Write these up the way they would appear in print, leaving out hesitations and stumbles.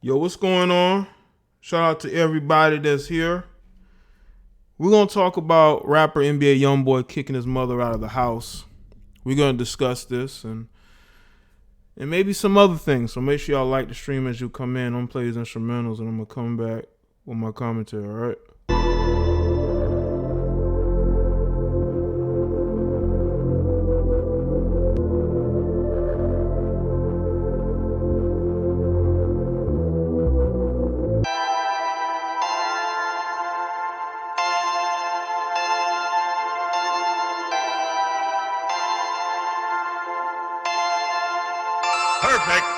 Yo, what's going on? Shout out to everybody that's here. We're going to talk about rapper NBA Youngboy kicking his mother out of the house. We're going to discuss this and maybe some other things. So make sure y'all like the stream as you come in. I'm going to play these instrumentals and I'm going to come back with my commentary, all right? Perfect.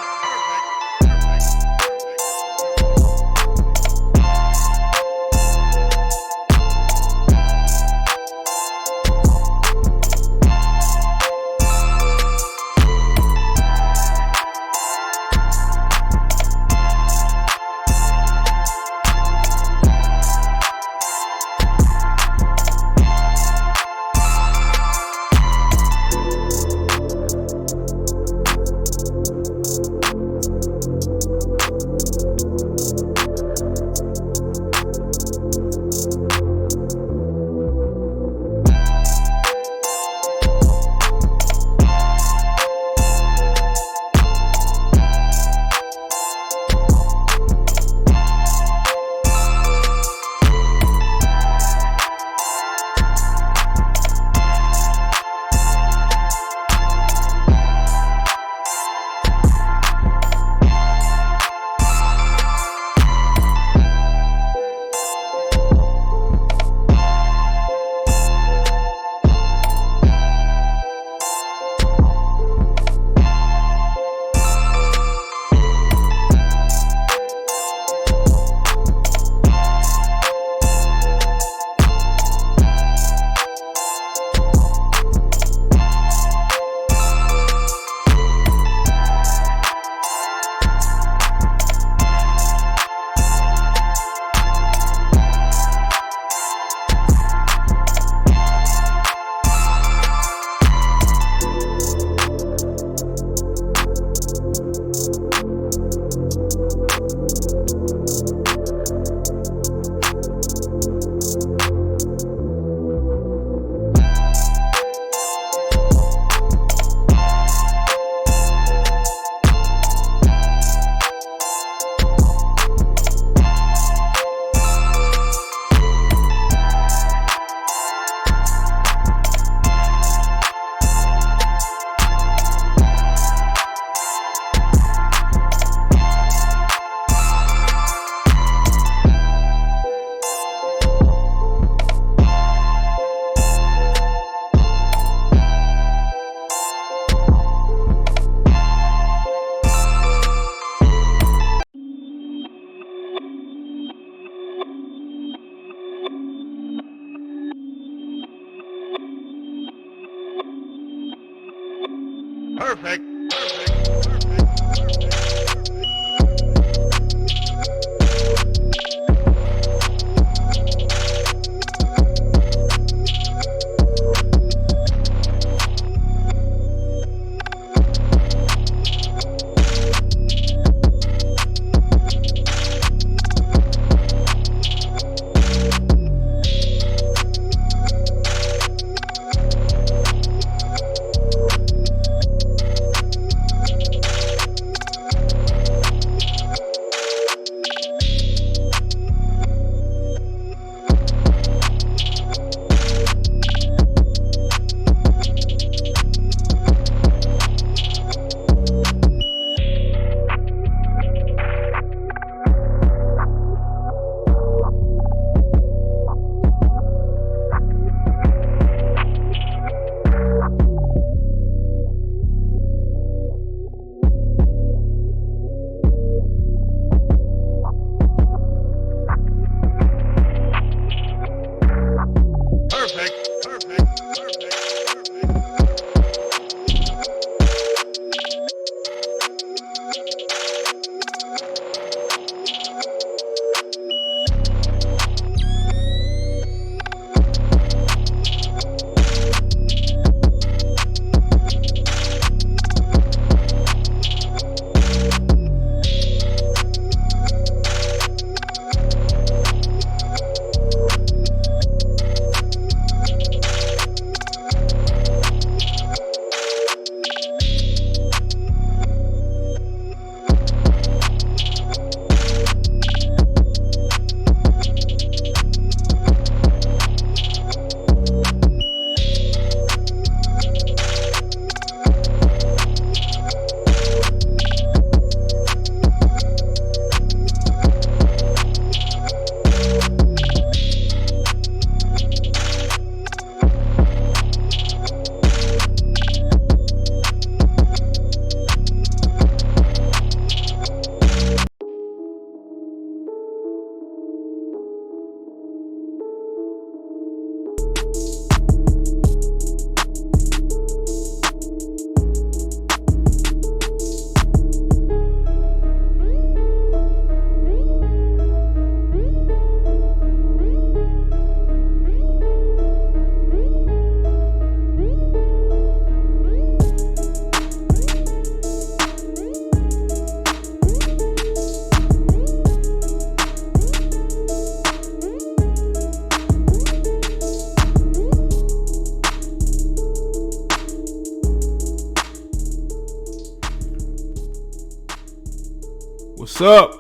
What's up?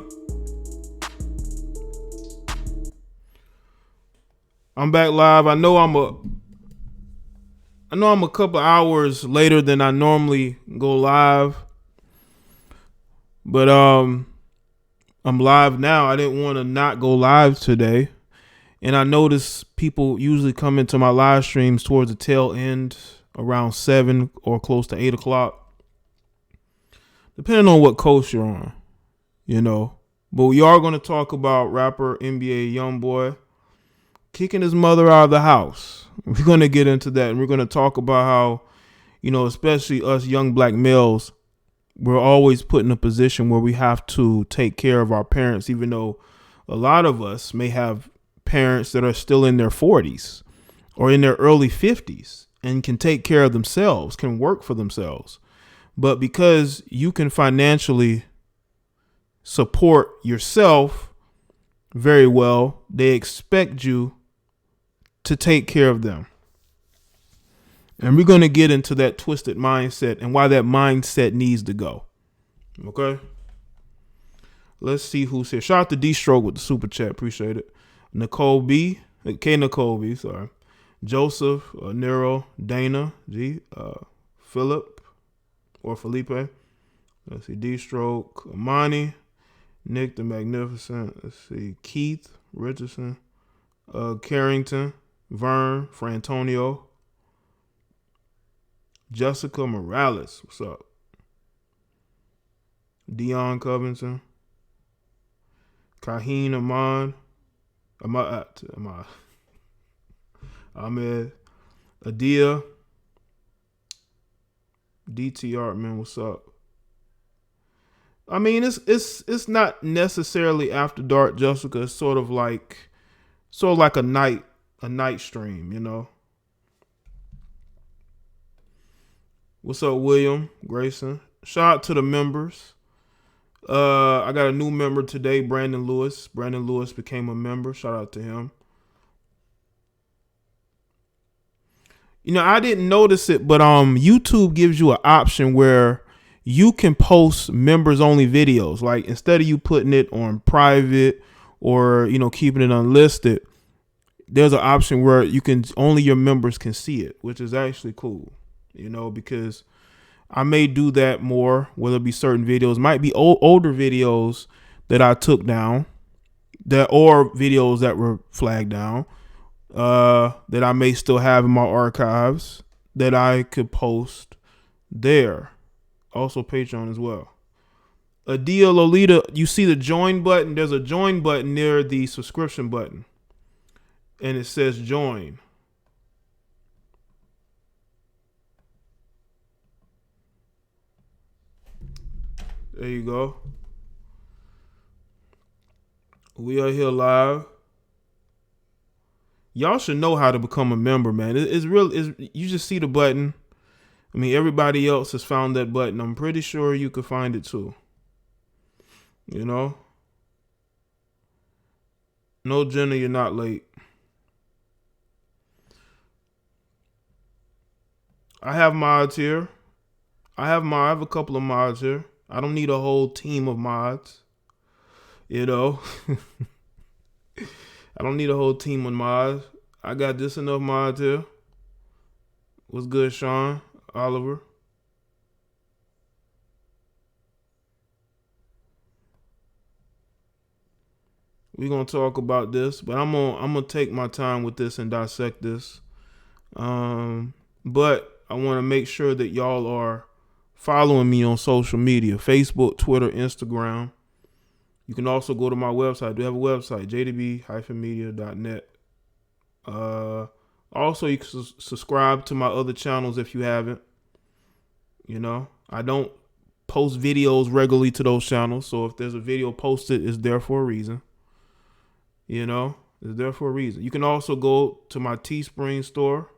I'm back live. I know I'm a couple hours later than I normally go live. But I'm live now. I didn't want to not go live today. And I notice people usually come into my live streams towards the tail end, around 7 or close to 8 o'clock. Depending on what coast you're on, you know. But we are going to talk about rapper NBA Youngboy kicking his mother out of the house. We're going to get into that, and we're going to talk about how, you know, especially us young black males, we're always put in a position where we have to take care of our parents, even though a lot of us may have parents that are still in their 40s or in their early 50s and can take care of themselves, can work for themselves. But because you can financially support yourself very well, they expect you to take care of them. And we're going to get into that twisted mindset and why that mindset needs to go. Okay? Let's see who's here. Shout out to D-Stroke with the super chat. Appreciate it. Nicole B. Nicole B. Sorry. Joseph, Nero, Dana, G. Philip or Felipe. Let's see. D-Stroke, Amani, Nick the Magnificent. Let's see. Keith Richardson, Carrington, Vern, Frantonio, Jessica Morales. What's up? Dion Covington, Kaheen Ahmed, Adia, DTR, man, what's up? I mean, it's not necessarily after dark, Jessica. It's sort of like a night stream, you know. What's up, William Grayson? Shout out to the members. I got a new member today, Brandon Lewis. Brandon Lewis became a member. Shout out to him. You know, I didn't notice it, but YouTube gives you an option where you can post members only videos. Like instead of you putting it on private or, you know, keeping it unlisted, there's an option where you can only your members can see it, which is actually cool, you know, because I may do that more, whether it be certain videos, might be older videos that I took down or videos that were flagged down, that I may still have in my archives that I could post there. Also Patreon as well. Adia Lolita, you see the join button? There's a join button near the subscription button. And it says join. There you go. We are here live. Y'all should know how to become a member, man. It's real. You just see the button. I mean, everybody else has found that button. I'm pretty sure you could find it too. You know? No, Jenna, you're not late. I have mods here. I have a couple of mods here. I don't need a whole team of mods. You know? I don't need a whole team of mods. I got just enough mods here. What's good, Sean? Oliver? We're gonna talk about this, but I'm gonna take my time with this and dissect this. But I want to make sure that y'all are following me on social media: Facebook, Twitter, Instagram. You can also go to my website. I do have a website, JDB-Media.net. Also, you can subscribe to my other channels if you haven't. You know, I don't post videos regularly to those channels, so if there's a video posted, it's there for a reason. You know, it's there for a reason. You can also go to my Teespring store,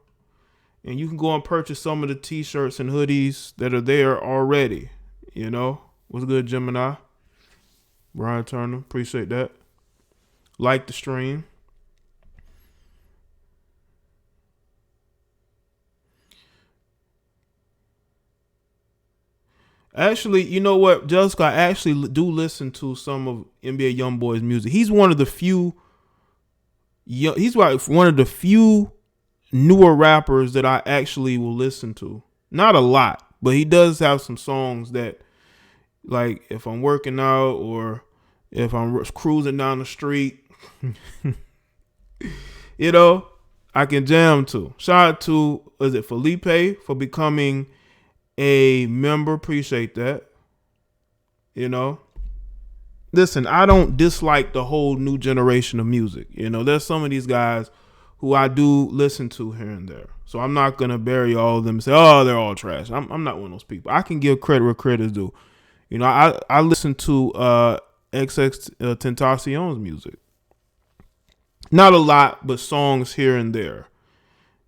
and you can go and purchase some of the t-shirts and hoodies that are there already. You know, what's good, Gemini? Brian Turner, appreciate that. Like the stream. Actually, you know what, Jessica, I actually do listen to some of NBA Youngboy's music. He's one of the few. He's like one of the few newer rappers that I actually will listen to. Not a lot, but he does have some songs that, like, if I'm working out or if I'm cruising down the street, you know, I can jam to. Shout out to, is it Felipe for becoming a member? Appreciate that. You know, listen, I don't dislike the whole new generation of music. You know, there's some of these guys who I do listen to here and there. So I'm not going to bury all of them and say, oh, they're all trash. I'm not one of those people. I can give credit where credit is due. You know, I listen to XX Tentacion's music. Not a lot, but songs here and there.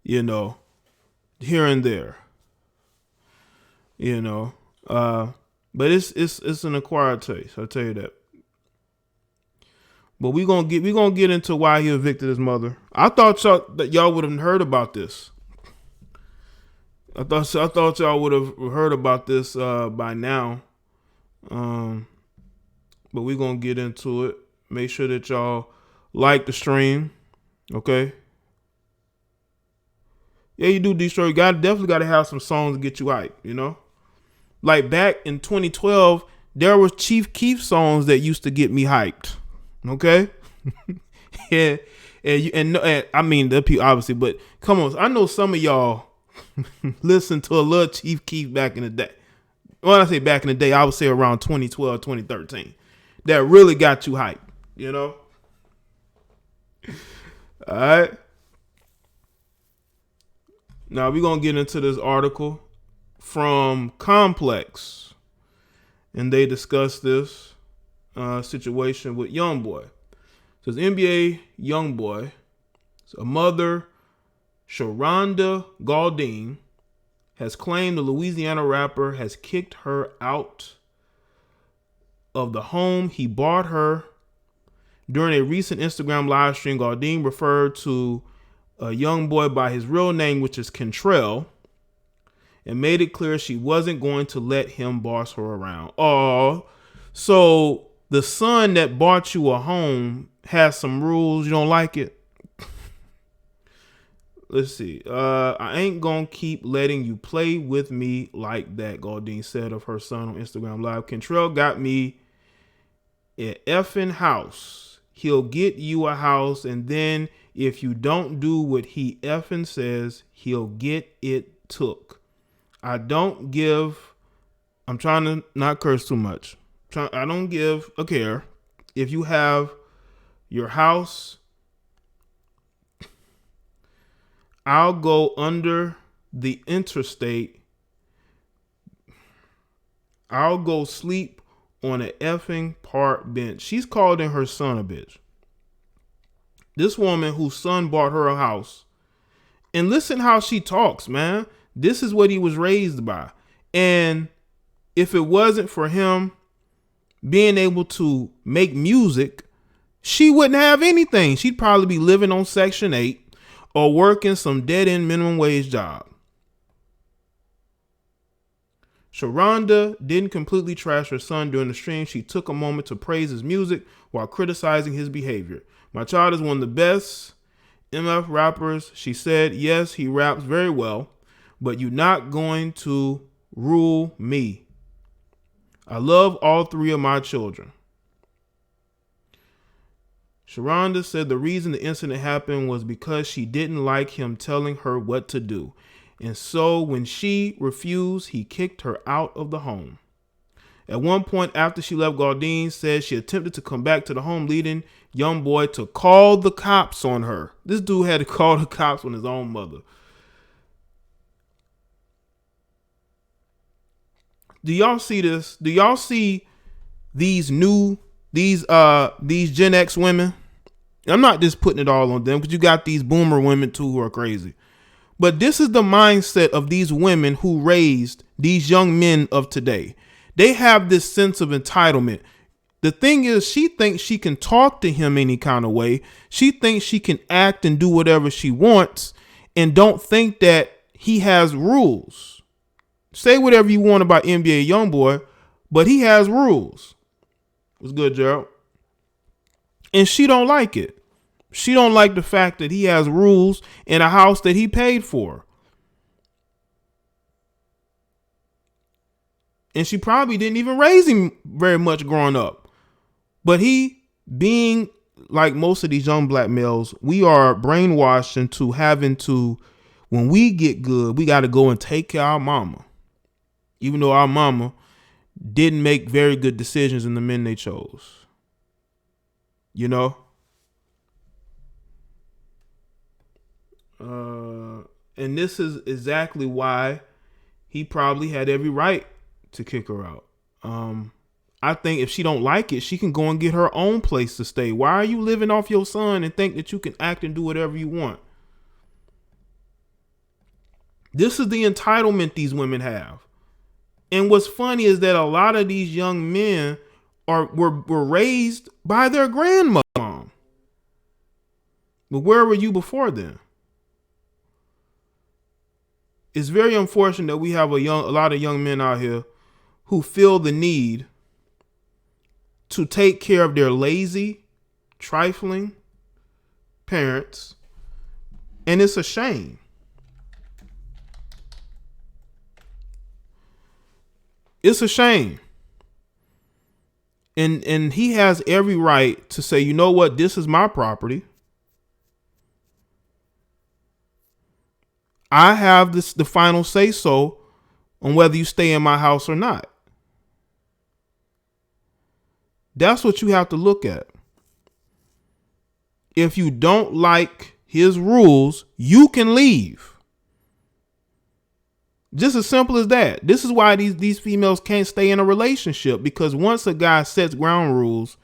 You know, here and there. You know, but it's an acquired taste. I'll tell you that. But we're gonna get into why he evicted his mother. I thought y'all would have heard about this. I thought y'all would have heard about this by now. But we're gonna get into it. Make sure that y'all like the stream. Okay. Yeah, you do, D-Story. You definitely gotta have some songs to get you hyped, you know? Like back in 2012, there was Chief Keef songs that used to get me hyped. Okay? Yeah. And I mean, the people obviously, but come on, I know some of y'all listened to a little Chief Keef back in the day. When I say back in the day, I would say around 2012, 2013. That really got you hyped, you know? All right. Now we're going to get into this article from Complex. And they discuss this situation with Youngboy. It says NBA Youngboy, a mother, Sharonda Gaudine, has claimed the Louisiana rapper has kicked her out of the home he bought her. During a recent Instagram live stream, Gaudine referred to Youngboy by his real name, which is Kentrell, and made it clear she wasn't going to let him boss her around. Oh, so the son that bought you a home has some rules. You don't like it? Let's see. I ain't gonna keep letting you play with me like that, Gaudine said of her son on Instagram Live. Kentrell got me an effing house. He'll get you a house, and then if you don't do what he effing says, he'll get it took. I'm trying to not curse too much. I don't give a care. If you have your house, I'll go under the interstate. I'll go sleep on an effing park bench. She's calling her son a bitch. This woman whose son bought her a house. And listen how she talks, man. This is what he was raised by. And if it wasn't for him being able to make music, she wouldn't have anything. She'd probably be living on Section 8 or working some dead-end minimum wage job. Sharonda didn't completely trash her son during the stream. She took a moment to praise his music while criticizing his behavior. My child is one of the best MF rappers. She said, yes, he raps very well, but you're not going to rule me. I love all three of my children. Sharonda said the reason the incident happened was because she didn't like him telling her what to do. And so when she refused, he kicked her out of the home. At one point after she left, Gaudine said she attempted to come back to the home, leading Youngboy to call the cops on her. This dude had to call the cops on his own mother. Do y'all see this? Do y'all see these Gen X women? I'm not just putting it all on them, because you got these boomer women too who are crazy. But this is the mindset of these women who raised these young men of today. They have this sense of entitlement. The thing is, she thinks she can talk to him any kind of way. She thinks she can act and do whatever she wants, and don't think that he has rules. Say whatever you want about NBA Youngboy, but he has rules. What's good, Gerald? And she don't like it. She don't like the fact that he has rules in a house that he paid for. And she probably didn't even raise him very much growing up. But he, being like most of these young black males, we are brainwashed into having to, when we get good, we got to go and take care of our mama. Even though our mama didn't make very good decisions in the men they chose. You know? And this is exactly why he probably had every right to kick her out. I think if she don't like it, she can go and get her own place to stay. Why are you living off your son and think that you can act and do whatever you want? This is the entitlement these women have. And what's funny is that a lot of these young men were raised by their grandmom. But where were you before then? It's very unfortunate that we have a lot of young men out here who feel the need to take care of their lazy, trifling parents. And it's a shame. It's a shame. And he has every right to say, you know what, this is my property. I have the final say so on whether you stay in my house or not. That's what you have to look at. If you don't like his rules, you can leave. Just as simple as that. This is why these females can't stay in a relationship, because once a guy sets ground rules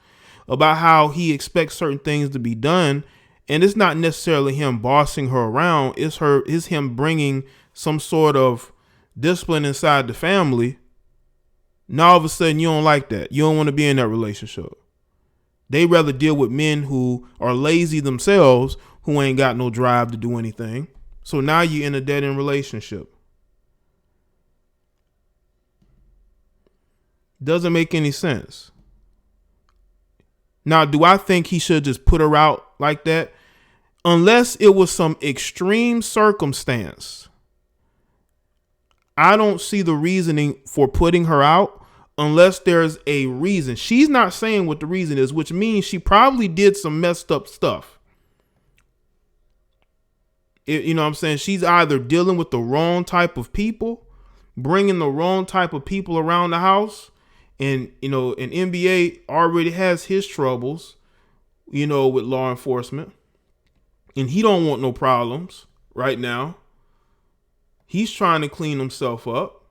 about how he expects certain things to be done, and it's not necessarily him bossing her around, it's him bringing some sort of discipline inside the family. Now all of a sudden you don't like that. You don't want to be in that relationship. They rather deal with men who are lazy themselves, who ain't got no drive to do anything. So now you're in a dead-end relationship. Doesn't make any sense. Now, do I think he should just put her out like that? Unless it was some extreme circumstance, I don't see the reasoning for putting her out unless there's a reason. She's not saying what the reason is, which means she probably did some messed up stuff. You know what I'm saying? She's either dealing with the wrong type of people, bringing the wrong type of people around the house. And, you know, an NBA already has his troubles, you know, with law enforcement. And he don't want no problems right now. He's trying to clean himself up.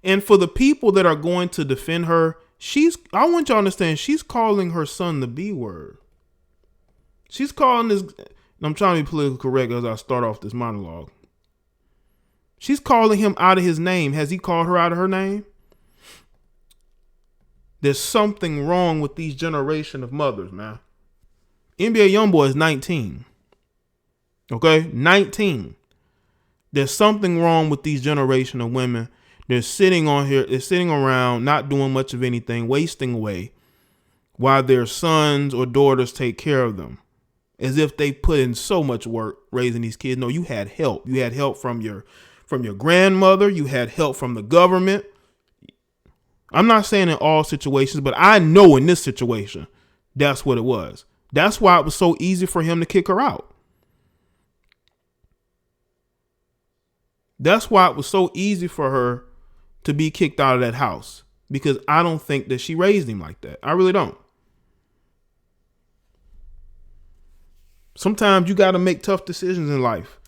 And for the people that are going to defend her, I want you to understand, she's calling her son the B word. She's calling this, I'm trying to be politically correct as I start off this monologue. She's calling him out of his name. Has he called her out of her name? There's something wrong with these generation of mothers, man. NBA Youngboy is 19. Okay? 19. There's something wrong with these generation of women. They're sitting on here, they're sitting around, not doing much of anything, wasting away, while their sons or daughters take care of them. As if they put in so much work raising these kids. No, you had help. You had help from your grandmother. You had help from the government. I'm not saying in all situations, but I know in this situation, that's what it was. That's why it was so easy for him to kick her out. That's why it was so easy for her to be kicked out of that house, because I don't think that she raised him like that. I really don't. Sometimes you got to make tough decisions in life.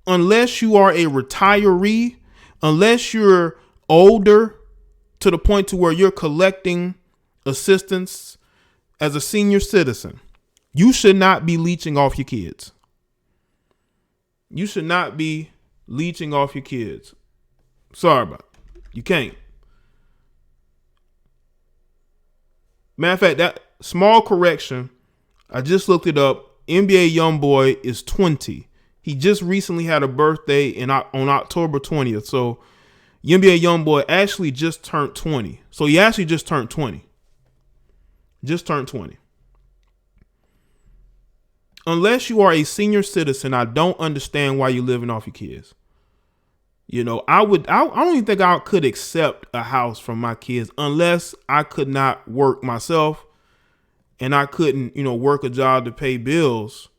Unless you are a retiree, unless you're older to the point to where you're collecting assistance as a senior citizen, you should not be leeching off your kids. You should not be leeching off your kids. Sorry about it. You can't. Matter of fact, that small correction, I just looked it up. NBA Youngboy is 20. He just recently had a birthday on October 20th. So NBA Youngboy actually just turned 20. So he actually just turned 20. Just turned 20. Unless you are a senior citizen, I don't understand why you're living off your kids. You know, I don't even think I could accept a house from my kids unless I could not work myself and I couldn't, work a job to pay bills.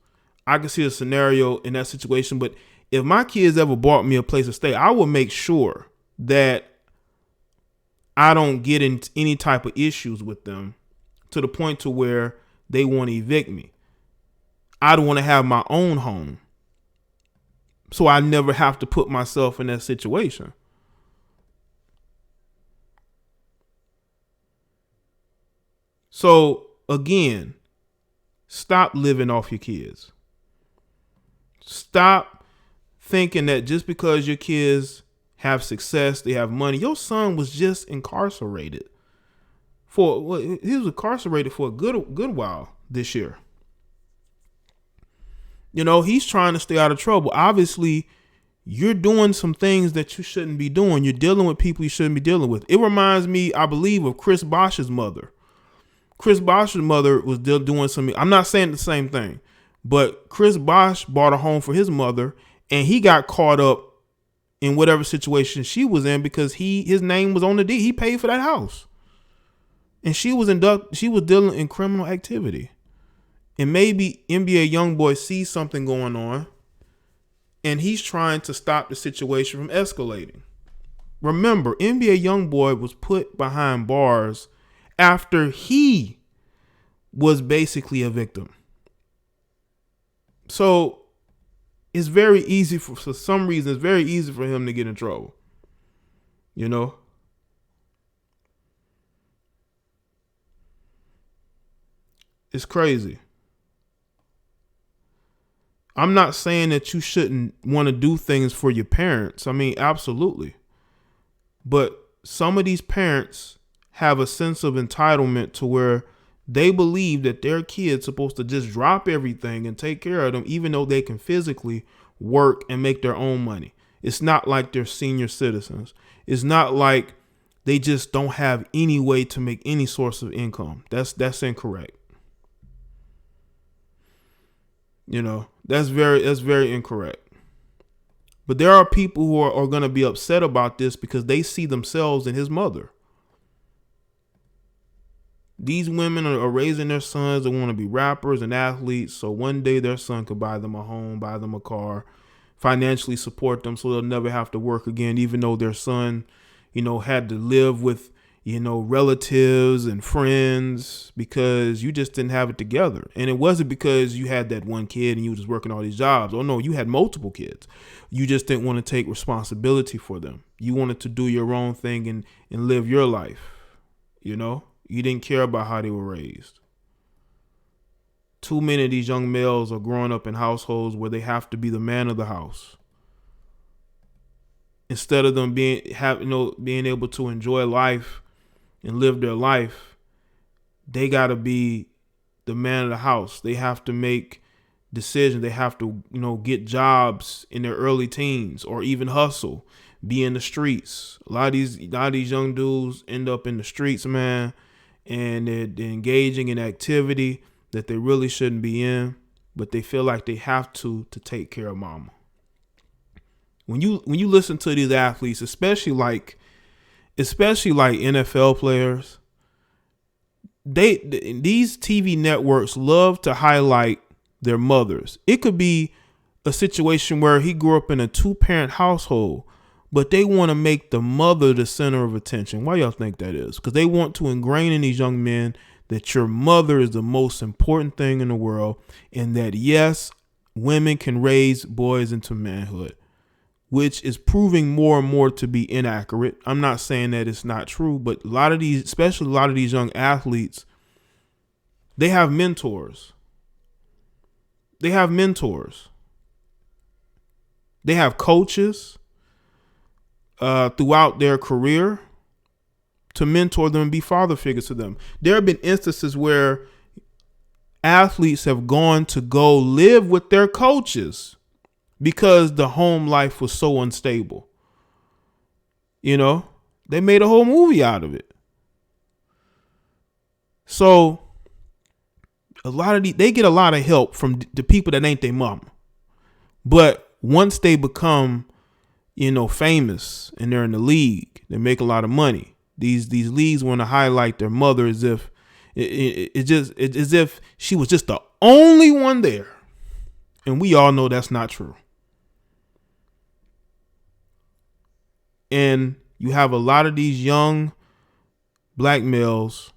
I could see a scenario in that situation. But if my kids ever bought me a place to stay, I would make sure that I don't get into any type of issues with them to the point to where they want to evict me. I'd want to have my own home, so I never have to put myself in that situation. So again, stop living off your kids. Stop thinking that just because your kids have success, they have money. Your son was just incarcerated he was incarcerated for a good while this year. He's trying to stay out of trouble. Obviously, you're doing some things that you shouldn't be doing. You're dealing with people you shouldn't be dealing with. It reminds me, I believe, of Chris Bosh's mother. Chris Bosh's mother was doing some, I'm not saying the same thing, but Chris Bosh bought a home for his mother and he got caught up in whatever situation she was in because his name was on the deed. He paid for that house. And she was dealing in criminal activity. And maybe NBA Youngboy sees something going on and he's trying to stop the situation from escalating. Remember, NBA Youngboy was put behind bars after he was basically a victim. So it's very easy for some reason, it's very easy for him to get in trouble. It's crazy. I'm not saying that you shouldn't want to do things for your parents. I mean, absolutely. But some of these parents have a sense of entitlement to where they believe that their kid's supposed to just drop everything and take care of them, even though they can physically work and make their own money. It's not like they're senior citizens. It's not like they just don't have any way to make any source of income. That's incorrect. That's very incorrect. But there are people who are going to be upset about this because they see themselves in his mother. These women are raising their sons that want to be rappers and athletes. So one day their son could buy them a home, buy them a car, financially support them so they'll never have to work again, even though their son, had to live with, relatives and friends because you just didn't have it together. And it wasn't because you had that one kid and you were just working all these jobs. Oh no, you had multiple kids. You just didn't want to take responsibility for them. You wanted to do your own thing and live your life. You didn't care about how they were raised. Too many of these young males are growing up in households where they have to be the man of the house. Instead of them being able to enjoy life and live their life, they got to be the man of the house. They have to make decisions. They have to, get jobs in their early teens or even hustle, be in the streets. A lot of these young dudes end up in the streets, man, and they're engaging in activity that they really shouldn't be in, but they feel like they have to take care of mama. When you listen to these athletes, especially like NFL players, these TV networks love to highlight their mothers. It could be a situation where he grew up in a 2-parent household, but they want to make the mother the center of attention. Why y'all think that is? Because they want to ingrain in these young men that your mother is the most important thing in the world, and that yes, women can raise boys into manhood, which is proving more and more to be inaccurate. I'm not saying that it's not true, but especially a lot of these young athletes, they have mentors. They have coaches throughout their career to mentor them and be father figures to them. There have been instances where athletes have gone to go live with their coaches because the home life was so unstable. You know, they made a whole movie out of it. So a lot of they get a lot of help from the people that ain't their mama. But once they become, you know, famous and they're in the league, they make a lot of money. These leagues want to highlight their mother as if it's as if she was just the only one there. And we all know that's not true. And you have a lot of these young black males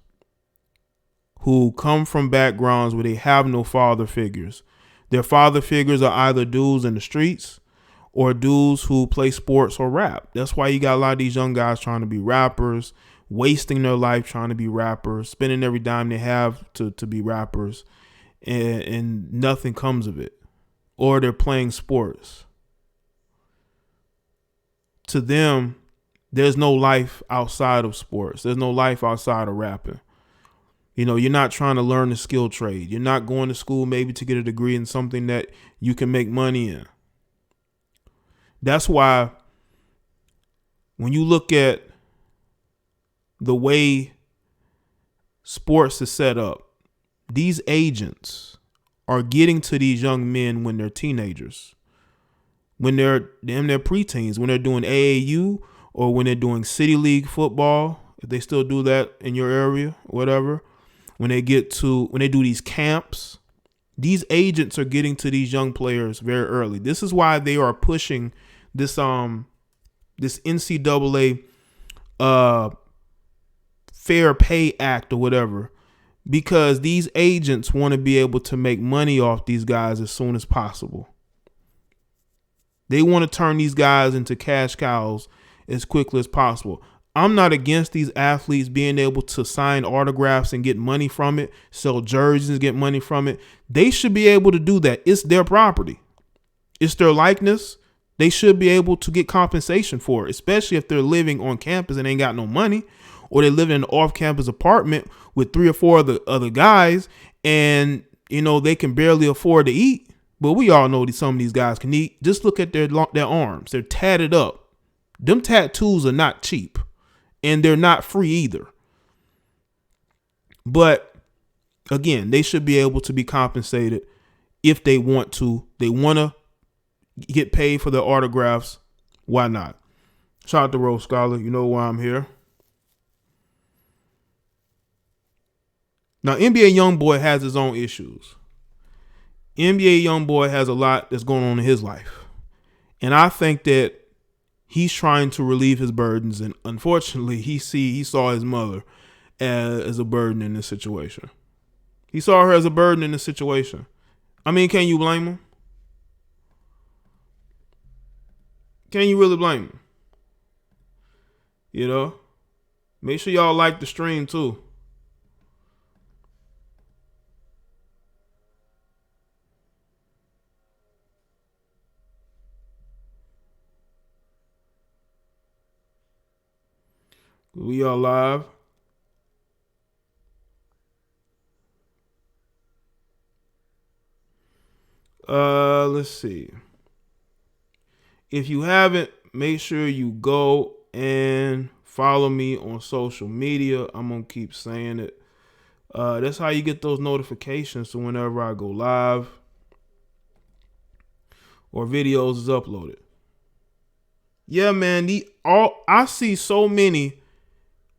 who come from backgrounds where they have no father figures. Their father figures are either dudes in the streets or dudes who play sports or rap. That's why you got a lot of these young guys trying to be rappers, wasting their life trying to be rappers, spending every dime they have to be rappers, and nothing comes of it. Or they're playing sports. To them, there's no life outside of sports. There's no life outside of rapping. You know, you're not trying to learn a skill trade. You're not going to school maybe to get a degree in something that you can make money in. That's why when you look at the way sports is set up, these agents are getting to these young men when they're teenagers, when they're in their preteens, when they're doing AAU or when they're doing city league football, if they still do that in your area, whatever. When they do these camps, these agents are getting to these young players very early. This is why they are pushing this NCAA Fair Pay Act or whatever, because these agents want to be able to make money off these guys as soon as possible. They want to turn these guys into cash cows as quickly as possible. I'm not against these athletes being able to sign autographs and get money from it, sell jerseys and get money from it. They should be able to do that. It's their property. It's their likeness. They should be able to get compensation for it, especially if they're living on campus and ain't got no money, or they live in an off-campus apartment with 3 or 4 other guys, and you know they can barely afford to eat. But we all know that some of these guys can eat. Just look at their arms. They're tatted up. Them tattoos are not cheap, and they're not free either. But again, they should be able to be compensated if they want to. They want to get paid for their autographs. Why not? Shout out to Rose Scholar. You know why I'm here. Now, NBA Youngboy has his own issues. NBA Youngboy has a lot that's going on in his life. And I think that he's trying to relieve his burdens. And unfortunately, he saw his mother as a burden in this situation. He saw her as a burden in this situation. I mean, can you blame him? Can you really blame him? You know? Make sure y'all like the stream too. We are live. Let's see. If you haven't, make sure you go and follow me on social media. I'm gonna keep saying it. That's how you get those notifications. So whenever I go live or videos is uploaded. Yeah, man. I see so many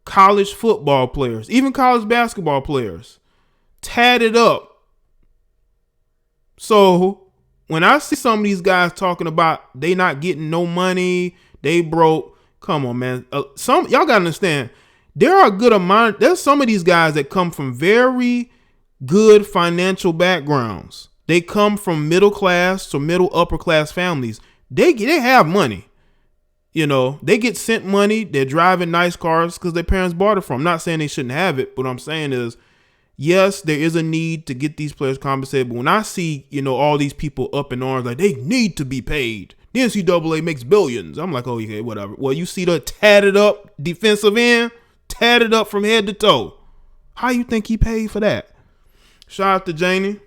college football players, even college basketball players, tatted up. So when I see some of these guys talking about they not getting no money, they broke, come on, man. Y'all gotta understand, there's some of these guys that come from very good financial backgrounds. They come from middle class to middle upper class families. They have money. You know, they get sent money. They're driving nice cars because their parents bought it from them. I'm not saying they shouldn't have it, but what I'm saying is, yes, there is a need to get these players compensated. But when I see, you know, all these people up in arms, like they need to be paid. The NCAA makes billions. I'm like, oh, okay, whatever. Well, you see the tatted up defensive end, tatted up from head to toe. How you think he paid for that? Shout out to Jaye.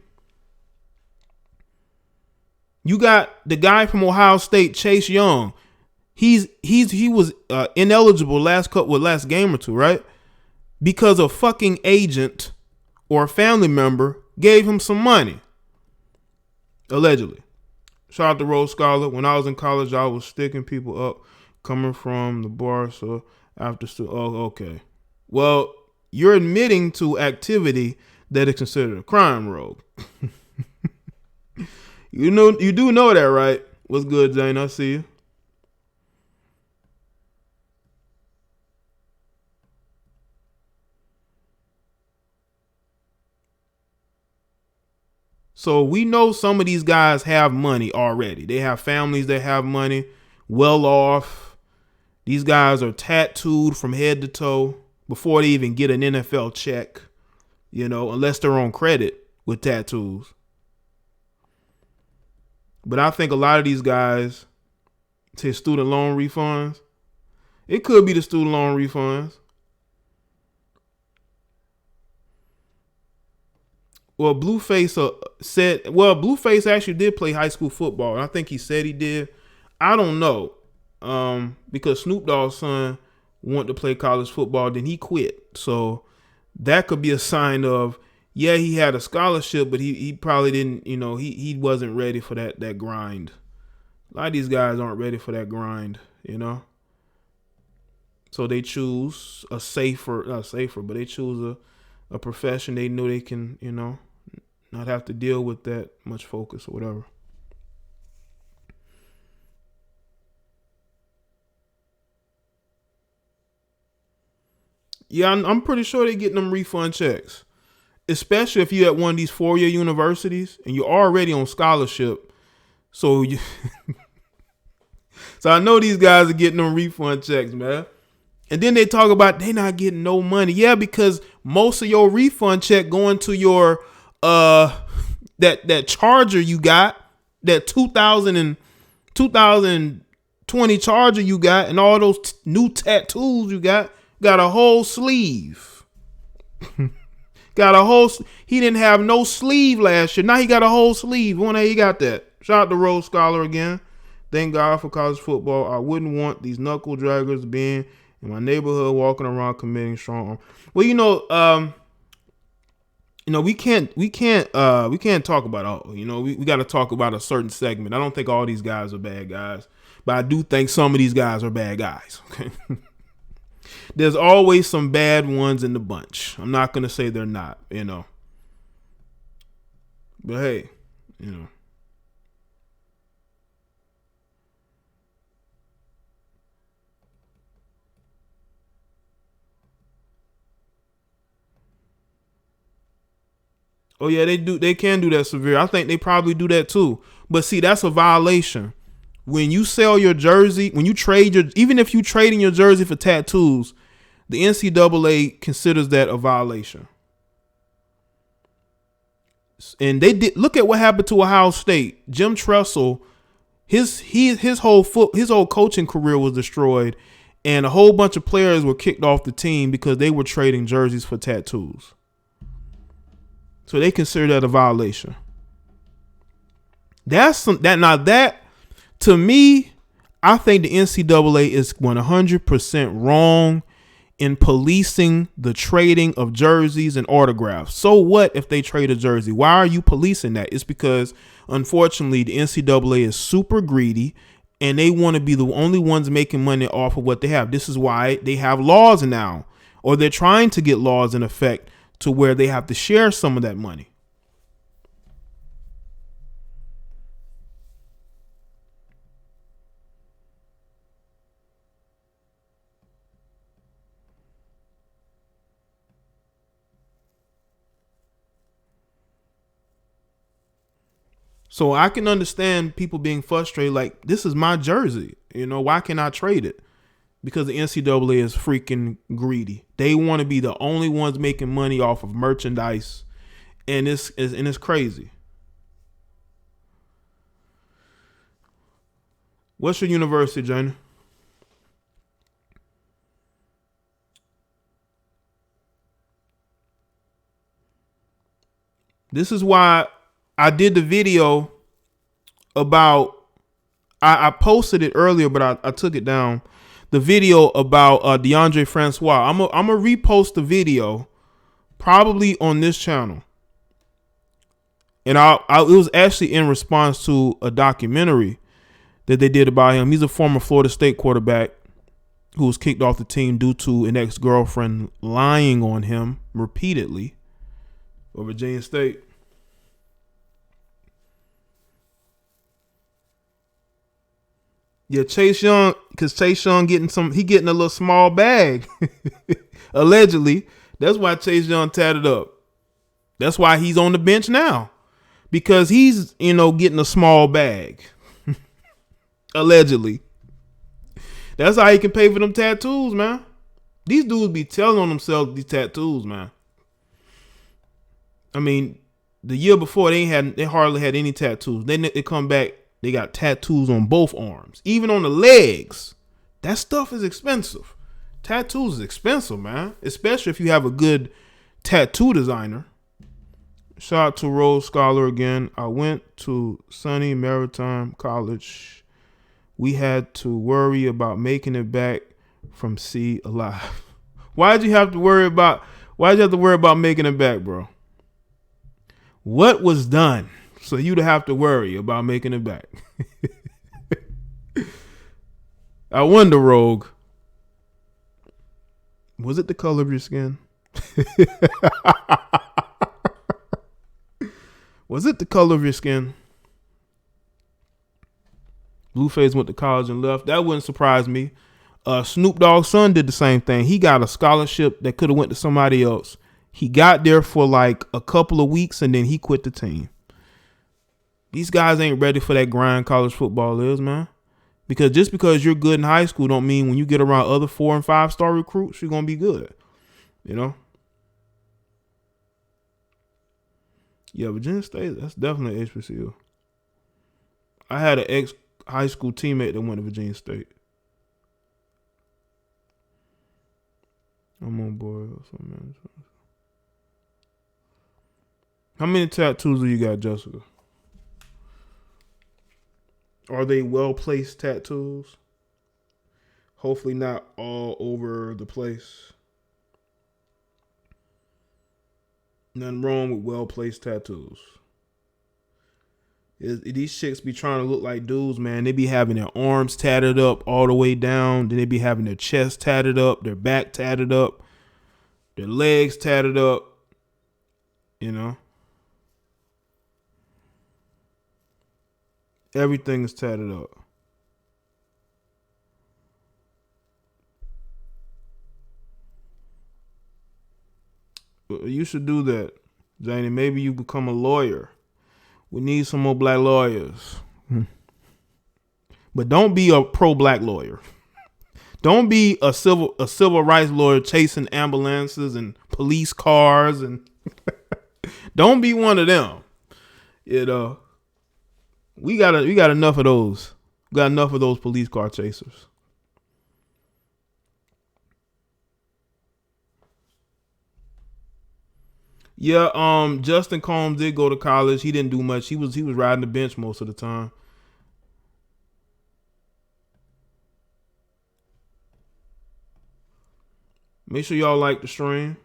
You got the guy from Ohio State, Chase Young. He was ineligible last game or two, right? Because a fucking agent or a family member gave him some money. Allegedly. Shout out to Rose Scholar. When I was in college, I was sticking people up coming from the bar. So after okay. Well, you're admitting to activity that is considered a crime, Rogue. You do know that, right? What's good, Jane? I see you. So we know some of these guys have money already. They have families that have money, well off. These guys are tattooed from head to toe before they even get an NFL check, unless they're on credit with tattoos. But I think a lot of these guys say student loan refunds. It could be the student loan refunds. Well, Blueface Blueface actually did play high school football. And I think he said he did. I don't know. Because Snoop Dogg's son wanted to play college football, then he quit. So that could be a sign of, yeah, he had a scholarship, but he probably didn't, he wasn't ready for that grind. A lot of these guys aren't ready for that grind, So they choose not safer, but they choose a profession they know they can, not have to deal with that much focus or whatever. Yeah, I'm pretty sure they're getting them refund checks, especially if you're at one of these 4-year universities and you're already on scholarship. So I know these guys are getting them refund checks, man. And then they talk about they not getting no money. Yeah, because most of your refund check going to your that charger you got, that 2020 charger you got, and all those new tattoos you got a whole sleeve. He didn't have no sleeve last year. Now he got a whole sleeve. When he got that. Shout out to Rose Scholar again. Thank God for college football. I wouldn't want these knuckle draggers being in my neighborhood walking around committing strong arm. Well, we can't talk about all. We got to talk about a certain segment. I don't think all these guys are bad guys, but I do think some of these guys are bad guys. Okay. There's always some bad ones in the bunch. I'm not going to say they're not, But hey, Oh yeah, they do. They can do that severe. I think they probably do that too. But see, that's a violation. When you sell your jersey, when you even if you trade in your jersey for tattoos, the NCAA considers that a violation. And they did look at what happened to Ohio State. Jim Tressel, his whole coaching career was destroyed, and a whole bunch of players were kicked off the team because they were trading jerseys for tattoos. So they consider that a violation. That to me, I think the NCAA is 100% wrong in policing the trading of jerseys and autographs. So what if they trade a jersey? Why are you policing that? It's because, unfortunately, the NCAA is super greedy and they want to be the only ones making money off of what they have. This is why they have laws now, or they're trying to get laws in effect to where they have to share some of that money. So I can understand people being frustrated, like, this is my jersey. Why can't I trade it? Because the NCAA is freaking greedy. They want to be the only ones making money off of merchandise. And it's crazy. What's your university, Jana? This is why I did the video about, I posted it earlier, but I took it down. The video about DeAndre Francois. I'm gonna repost the video probably on this channel. And it was actually in response to a documentary that they did about him. He's a former Florida State quarterback who was kicked off the team due to an ex-girlfriend lying on him repeatedly for Virginia State. Yeah, Chase Young, because Chase Young getting a little small bag. Allegedly. That's why Chase Young tatted up. That's why he's on the bench now. Because he's, getting a small bag. Allegedly. That's how he can pay for them tattoos, man. These dudes be telling on themselves these tattoos, man. I mean, the year before they hardly had any tattoos. They come back, they got tattoos on both arms, even on the legs. That stuff is expensive. Tattoos is expensive, man. Especially if you have a good tattoo designer. Shout out to Rose Scholar again. I went to Sunny Maritime College. We had to worry about making it back from sea alive. Why'd you have to worry about making it back, bro? What was done so you to have to worry about making it back? I wonder, Rogue. Was it the color of your skin? Was it the color of your skin? Blueface went to college and left. That wouldn't surprise me. Snoop Dogg's son did the same thing. He got a scholarship that could have went to somebody else. He got there for like a couple of weeks and then he quit the team. These guys ain't ready for that grind college football is, man. Because just because you're good in high school don't mean when you get around other 4- and 5-star recruits, you're going to be good. Yeah, Virginia State, that's definitely HBCU. I had an ex-high school teammate that went to Virginia State. I'm on board. How many tattoos do you got, Jessica? Are they well-placed tattoos? Hopefully not all over the place. Nothing wrong with well-placed tattoos. These chicks be trying to look like dudes, man. They be having their arms tatted up all the way down. Then they be having their chest tatted up, their back tatted up, their legs tatted up. Everything is tatted up. You should do that, Janie. Maybe you become a lawyer. We need some more black lawyers. But don't be a pro-black lawyer. Don't be a civil rights lawyer chasing ambulances and police cars and don't be one of them. We got enough of those. We got enough of those police car chasers. Yeah, Justin Combs did go to college. He didn't do much. He was riding the bench most of the time. Make sure y'all like the stream.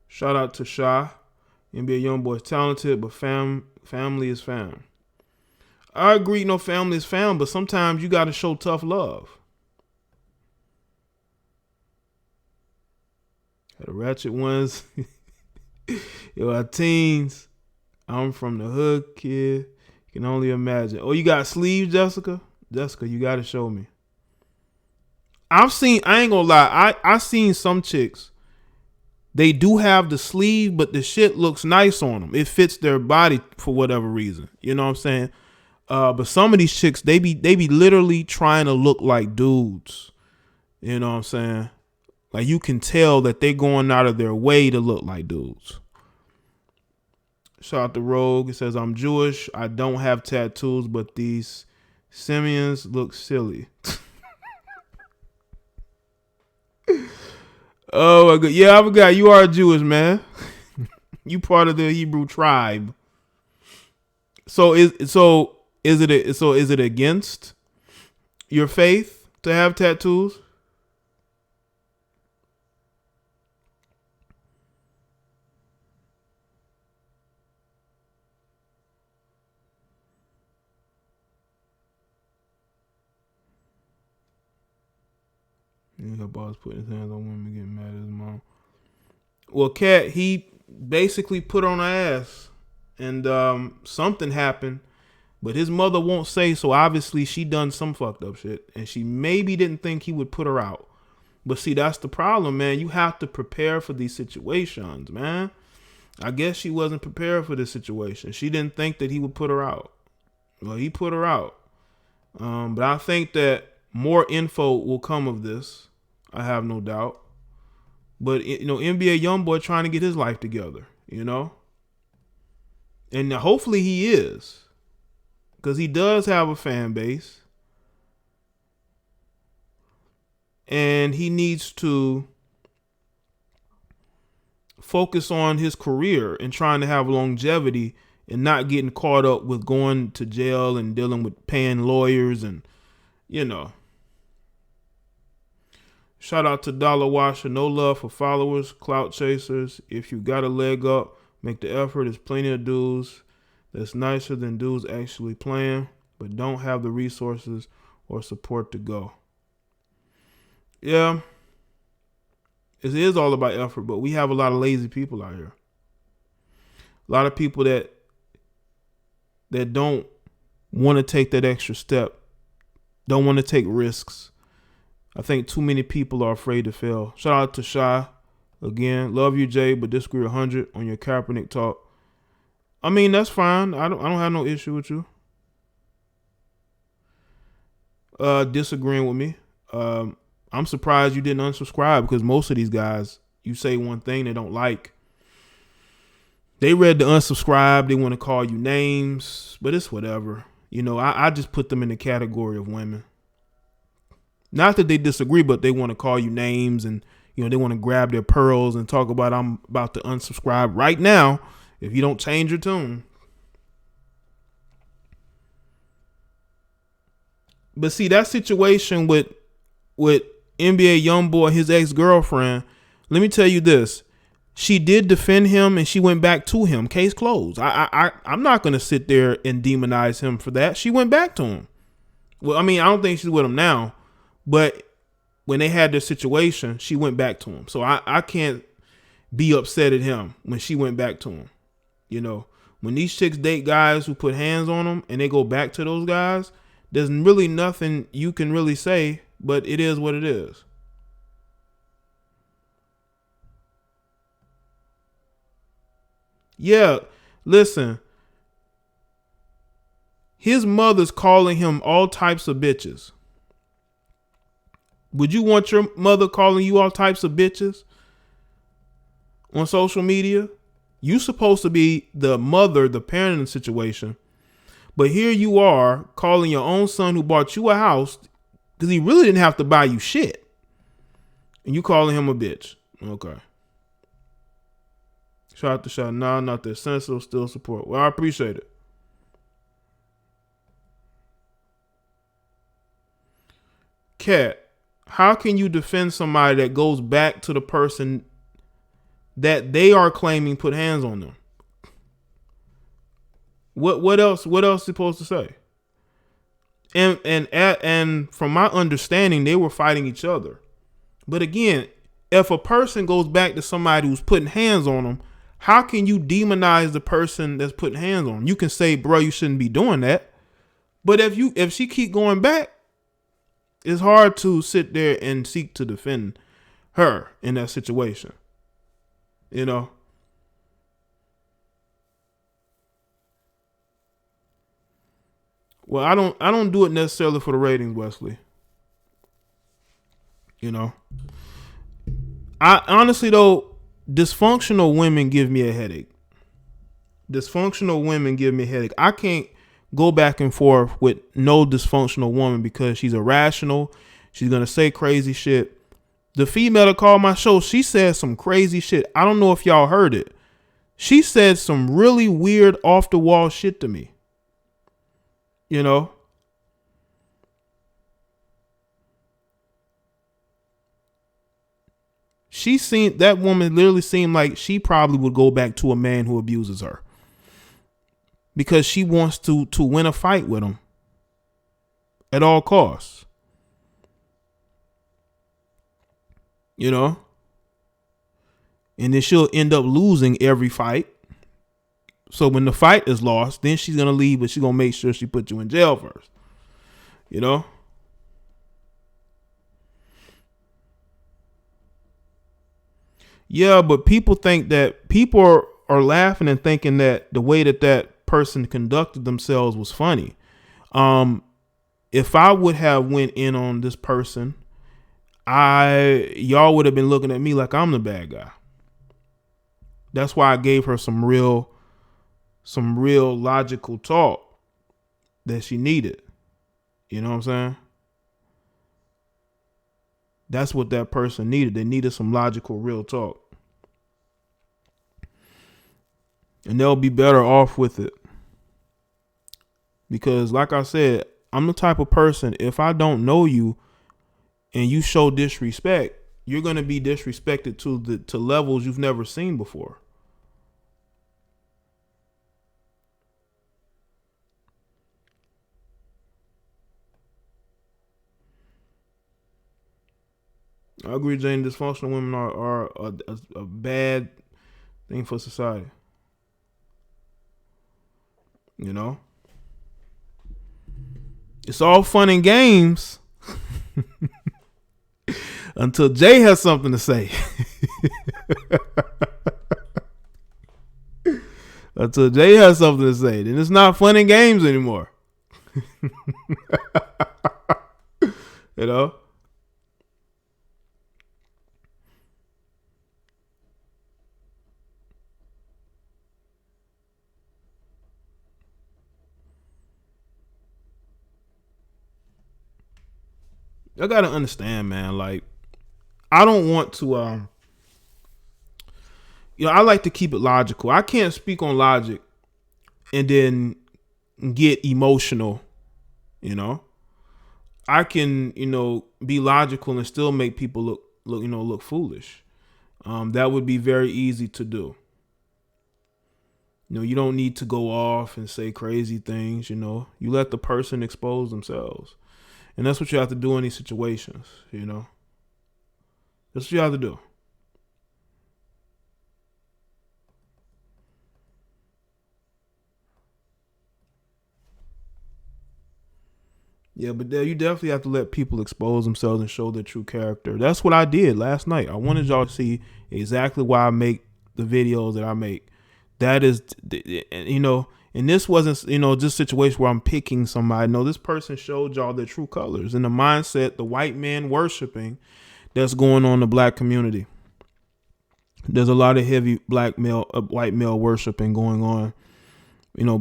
Shout out to Sha. NBA Youngboy is talented, but family is fam. I agree, family is fam, but sometimes you got to show tough love. The ratchet ones. Yo, our teens. I'm from the hood, kid. You can only imagine. Oh, you got sleeves, Jessica? Jessica, you got to show me. I ain't gonna lie. I seen some chicks. They do have the sleeve, but the shit looks nice on them. It fits their body for whatever reason. You know what I'm saying? But some of these chicks, they be literally trying to look like dudes. You know what I'm saying? Like you can tell that they're going out of their way to look like dudes. Shout out to Rogue. It says, I'm Jewish. I don't have tattoos, but these simians look silly. Oh my God. Yeah, I forgot you are Jewish, man. You part of the Hebrew tribe. So is it against your faith to have tattoos? Her boss putting his hands on women getting mad at his mom. Well, Kat, he basically put on her ass, and something happened, but his mother won't say. So obviously, she done some fucked up shit, and she maybe didn't think he would put her out. But see, that's the problem, man. You have to prepare for these situations, man. I guess she wasn't prepared for this situation. She didn't think that he would put her out. Well, he put her out. But I think that more info will come of this. I have no doubt. But, NBA Youngboy trying to get his life together, And hopefully he is. Because he does have a fan base. And he needs to focus on his career and trying to have longevity and not getting caught up with going to jail and dealing with paying lawyers and, Shout out to Dollar Washer. No love for followers, clout chasers. If you got a leg up, make the effort. There's plenty of dudes that's nicer than dudes actually playing, but don't have the resources or support to go. Yeah, it is all about effort, but we have a lot of lazy people out here. A lot of people that don't want to take that extra step, don't want to take risks. I think too many people are afraid to fail. Shout out to Shy. Again, love you, Jay, but disagree 100 on your Kaepernick talk. I mean, that's fine. I don't have no issue with you disagreeing with me. I'm surprised you didn't unsubscribe because most of these guys, you say one thing they don't like. They read the unsubscribe. They want to call you names, but it's whatever. I just put them in the category of women. Not that they disagree, but they want to call you names and, they want to grab their pearls and talk about I'm about to unsubscribe right now if you don't change your tune. But see, that situation with NBA Youngboy, his ex-girlfriend, let me tell you this. She did defend him and she went back to him. Case closed. I'm not going to sit there and demonize him for that. She went back to him. Well, I mean, I don't think she's with him now. But when they had their situation, she went back to him. So I can't be upset at him when she went back to him. When these chicks date guys who put hands on them and they go back to those guys, there's really nothing you can really say, but it is what it is. Yeah, listen. His mother's calling him all types of bitches. Would you want your mother calling you all types of bitches on social media? You supposed to be the mother, the parent in the situation. But here you are calling your own son who bought you a house because he really didn't have to buy you shit. And you calling him a bitch. Okay. Shout out to Shot. Nah, not that sensitive, still support. Well, I appreciate it. Cat. How can you defend somebody that goes back to the person that they are claiming put hands on them? What else is supposed to say? And from my understanding, they were fighting each other. But again, if a person goes back to somebody who's putting hands on them, how can you demonize the person that's putting hands on them? You can say, bro, you shouldn't be doing that. But if she keep going back, it's hard to sit there and seek to defend her in that situation. Well, I don't do it necessarily for the ratings, Wesley. I honestly though, dysfunctional women give me a headache. I can't go back and forth with no dysfunctional woman because she's irrational. She's going to say crazy shit. The female that called my show, she said some crazy shit. I don't know if y'all heard it. She said some really weird off the wall shit to me. You know? That woman literally seemed like she probably would go back to a man who abuses her. Because she wants to win a fight with him. At all costs. You know? And then she'll end up losing every fight. So when the fight is lost, then she's going to leave, but she's going to make sure she puts you in jail first. You know? Yeah, but people are laughing and thinking that the way that person conducted themselves was funny. If I would have went in on this person, y'all would have been looking at me like I'm the bad guy. That's why I gave her some real logical talk that she needed. You know what I'm saying? That's what that person needed. They needed some logical, real talk. And they'll be better off with it. Because like I said, I'm the type of person, if I don't know you and you show disrespect, you're going to be disrespected to levels you've never seen before. I agree, Jane. Dysfunctional women are a bad thing for society. You know? It's all fun and games until Jay has something to say. Until Jay has something to say, then it's not fun and games anymore. You know? I gotta understand, man. Like, I don't want to, I like to keep it logical. I can't speak on logic and then get emotional, you know. I can, be logical and still make people look foolish. That would be very easy to do. You don't need to go off and say crazy things, You let the person expose themselves. And that's what you have to do in these situations, That's what you have to do. Yeah, but you definitely have to let people expose themselves and show their true character. That's what I did last night. I wanted y'all to see exactly why I make the videos that I make. That is, and this wasn't, just a situation where I'm picking somebody. No, this person showed y'all their true colors and the mindset, the white man worshiping that's going on in the black community. There's a lot of heavy white male worshiping going on,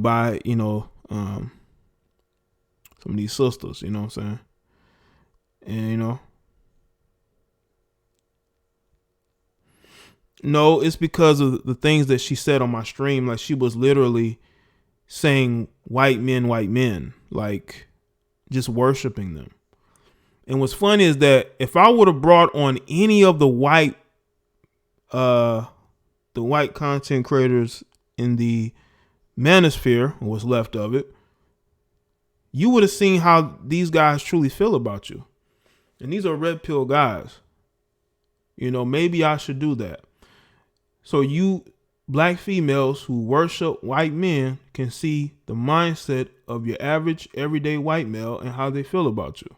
by, some of these sisters, you know what I'm saying? And, no, it's because of the things that she said on my stream. Like, she was literally saying white men, like just worshiping them. And what's funny is that if I would have brought on any of the white content creators in the manosphere, or what's left of it, you would have seen how these guys truly feel about you. And these are red pill guys. Maybe I should do that. So you black females who worship white men can see the mindset of your average everyday white male and how they feel about you.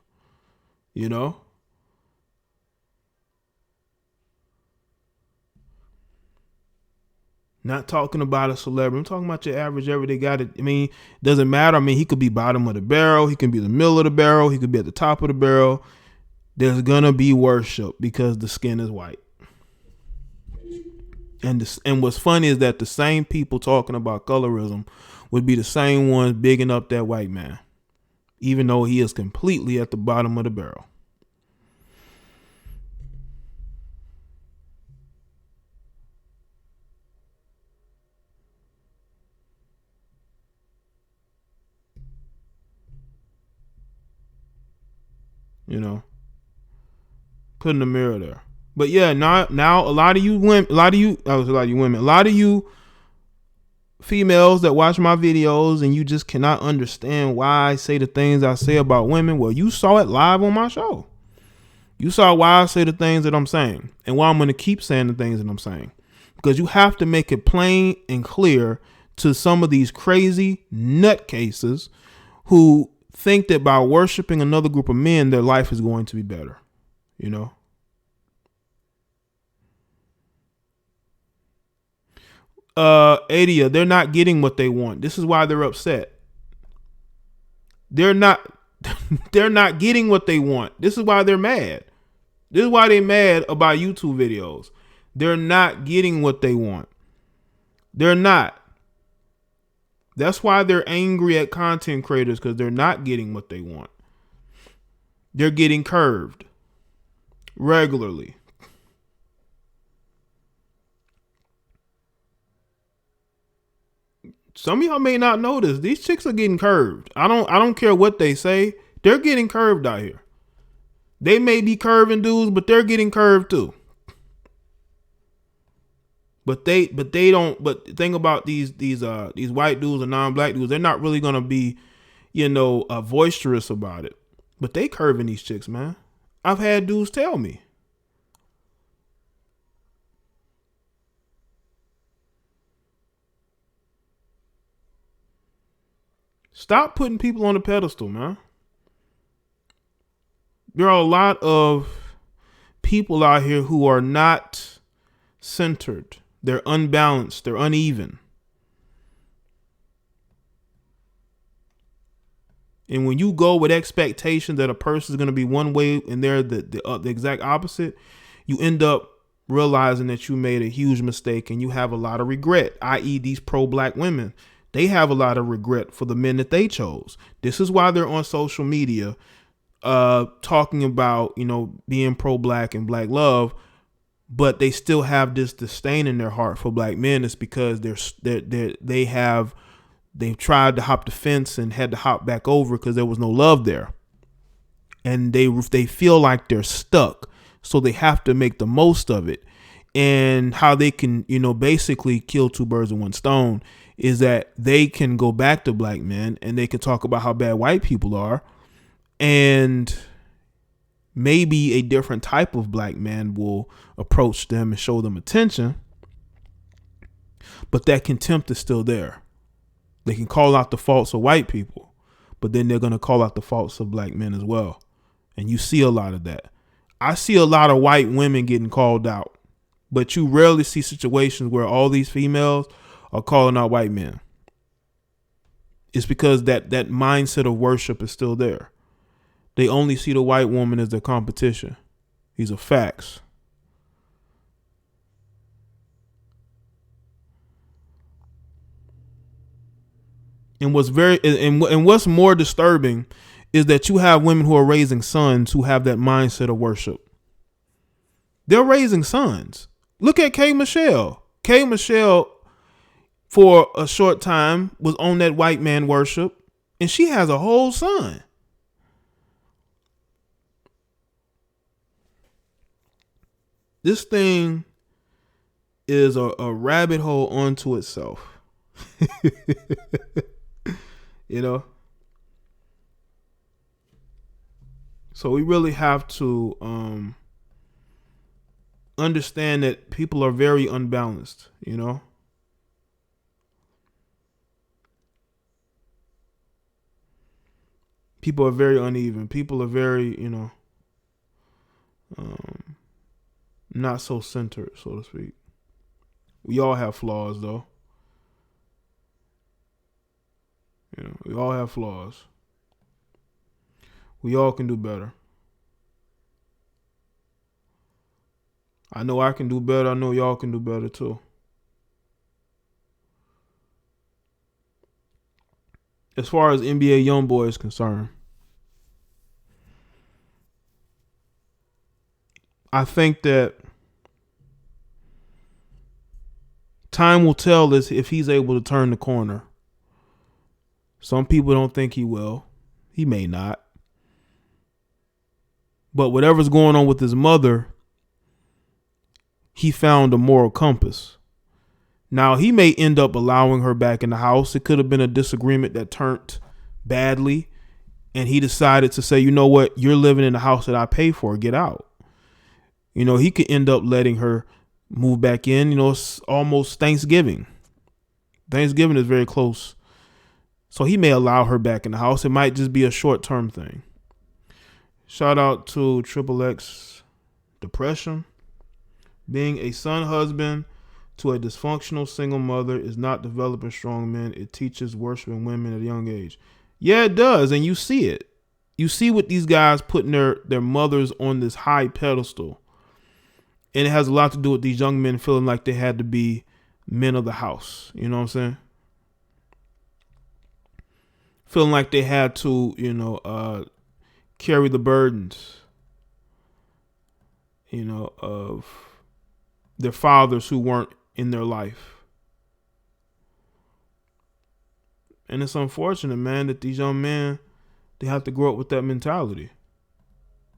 Not talking about a celebrity. I'm talking about your average everyday guy. It doesn't matter. He could be bottom of the barrel. He can be the middle of the barrel. He could be at the top of the barrel. There's going to be worship because the skin is white. And what's funny is that the same people talking about colorism would be the same ones bigging up that white man, even though he is completely at the bottom of the barrel. You know, putting the mirror there. But yeah, now a lot of you women, a lot of you females that watch my videos and you just cannot understand why I say the things I say about women. Well, you saw it live on my show. You saw why I say the things that I'm saying and why I'm going to keep saying the things that I'm saying, because you have to make it plain and clear to some of these crazy nutcases who think that by worshiping another group of men, their life is going to be better. You know, Adia, they're not getting what they want. This is why they're upset. They're not getting what they want. This is why they're mad. This is why they're mad about YouTube videos. They're not getting what they want. They're not. That's why they're angry at content creators, because they're not getting what they want. They're getting curved regularly. Some of y'all may not know this. These chicks are getting curved. I don't care what they say. They're getting curved out here. They may be curving dudes, but they're getting curved too. But the thing about these white dudes and non-black dudes, they're not really gonna be, boisterous about it. But they curving these chicks, man. I've had dudes tell me. Stop putting people on a pedestal, man. There are a lot of people out here who are not centered. They're unbalanced. They're uneven. And when you go with expectations that a person is going to be one way and they're the exact opposite, you end up realizing that you made a huge mistake and you have a lot of regret, i.e. these pro-black women. They have a lot of regret for the men that they chose. This is why they're on social media talking about, being pro-black and black love, but they still have this disdain in their heart for black men. It's because they've tried to hop the fence and had to hop back over because there was no love there. And they feel like they're stuck. So they have to make the most of it. And how they can, basically kill two birds with one stone is that they can go back to black men and they can talk about how bad white people are. And maybe a different type of black man will approach them and show them attention. But that contempt is still there. They can call out the faults of white people, but then they're going to call out the faults of black men as well. And you see a lot of that. I see a lot of white women getting called out, but you rarely see situations where all these females are calling out white men. It's because that mindset of worship is still there. They only see the white woman as their competition. These are facts. And what's more disturbing is that you have women who are raising sons who have that mindset of worship. They're raising sons. Look at K. Michelle. K. Michelle, for a short time, was on that white man worship, and she has a whole son. This thing is a rabbit hole unto itself. So we really have to understand that people are very unbalanced, People are very uneven. People are very, not so centered, so to speak. We all have flaws, though. We all have flaws. We all can do better. I know I can do better. I know y'all can do better too. As far as NBA Youngboy is concerned, I think that time will tell us if he's able to turn the corner. Some people don't think he will. He may not. But whatever's going on with his mother, he found a moral compass. Now, he may end up allowing her back in the house. It could have been a disagreement that turned badly, and he decided to say, you know what, you're living in the house that I pay for. Get out. You know, he could end up letting her move back in. You know, it's almost Thanksgiving. Thanksgiving is very close. So he may allow her back in the house. It might just be a short-term thing. Shout out to Triple X Depression. Being a son husband to a dysfunctional single mother is not developing strong men. It teaches worshiping women at a young age. Yeah, it does. And you see it. You see what these guys putting their mothers on this high pedestal. And it has a lot to do with these young men feeling like they had to be men of the house. You know what I'm saying? Feeling like they had to, carry the burdens, of their fathers who weren't in their life. And it's unfortunate, man, that these young men, they have to grow up with that mentality.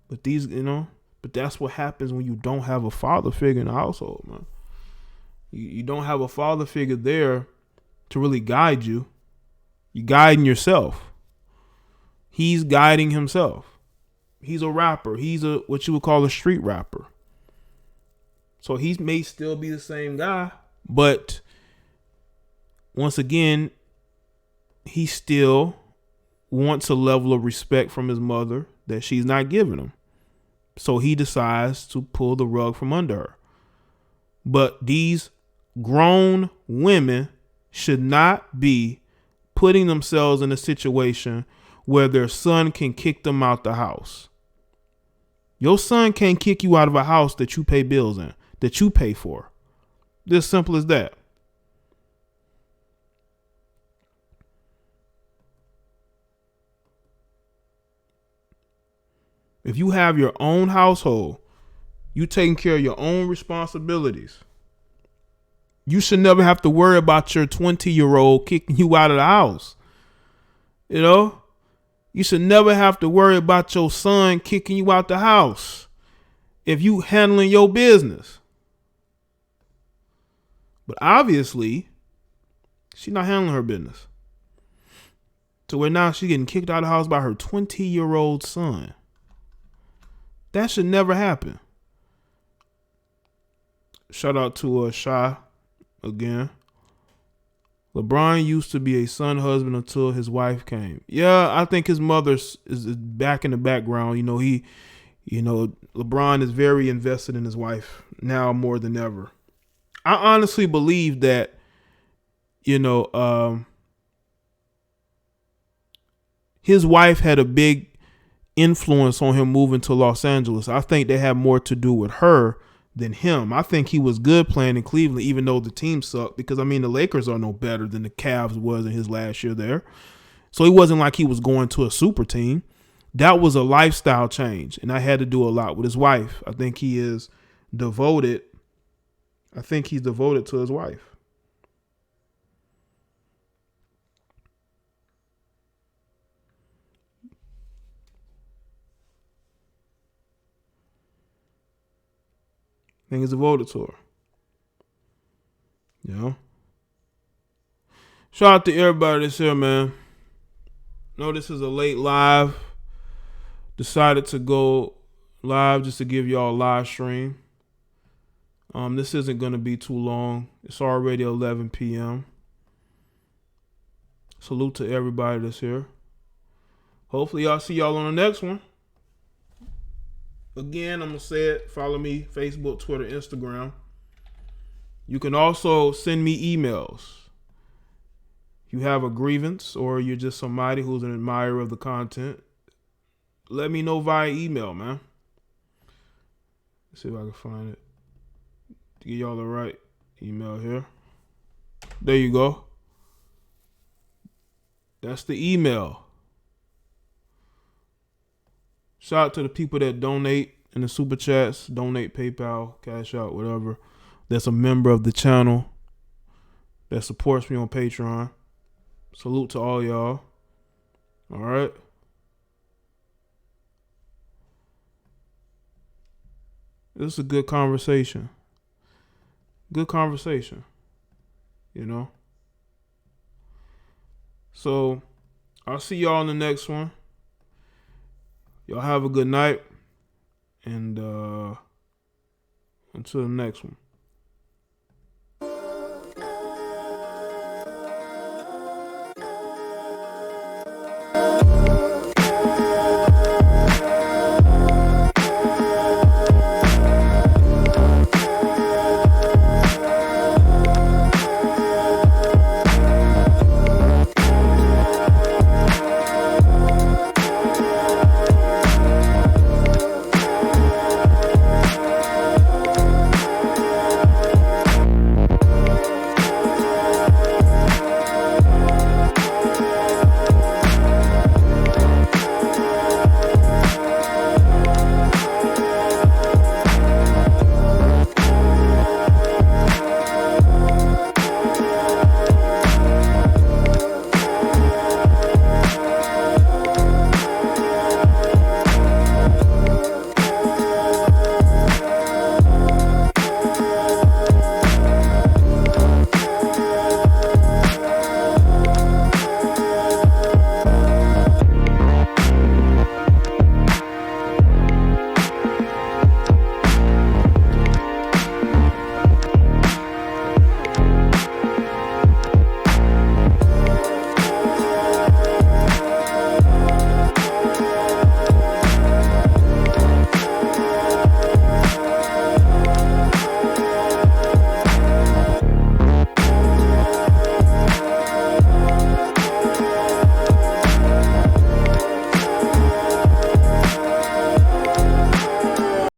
But but that's what happens when you don't have a father figure in the household, man. You don't have a father figure there to really guide you. You're guiding yourself. He's guiding himself. He's a rapper. He's what you would call a street rapper. So he may still be the same guy, but once again, he still wants a level of respect from his mother that she's not giving him. So he decides to pull the rug from under her. But these grown women should not be putting themselves in a situation where their son can kick them out the house. Your son can't kick you out of a house that you pay bills in, that you pay for. It's simple as that. If you have your own household, you taking care of your own responsibilities, you should never have to worry about your 20-year-old kicking you out of the house. You should never have to worry about your son kicking you out the house if you handling your business. But obviously, she's not handling her business. To where now she's getting kicked out of the house by her 20-year-old son. That should never happen. Shout out to Shy again. LeBron used to be a son husband until his wife came. Yeah, I think his mother is back in the background. LeBron is very invested in his wife now more than ever. I honestly believe that, his wife had a big influence on him moving to Los Angeles. I think they had more to do with her than him. I think he was good playing in Cleveland, even though the team sucked, because the Lakers are no better than the Cavs was in his last year there. So it wasn't like he was going to a super team. That was a lifestyle change, and I had to do a lot with his wife. I think he is devoted. I think he's devoted to his wife. I think he's devoted to her. Shout out to everybody that's here, man. No, this is a late live. Decided to go live just to give y'all a live stream. This isn't going to be too long. It's already 11 p.m. Salute to everybody that's here. Hopefully I'll see y'all on the next one. Again, I'm going to say it. Follow me, Facebook, Twitter, Instagram. You can also send me emails. If you have a grievance or you're just somebody who's an admirer of the content, let me know via email, man. Let's see if I can find it. To get y'all the right email here. There you go. That's the email. Shout out to the people that donate in the super chats, donate PayPal, Cash Out, whatever. That's a member of the channel that supports me on Patreon. Salute to all y'all. All right. This is a good conversation. Good conversation. You know. So I'll see y'all in the next one. Y'all have a good night. And until the next one.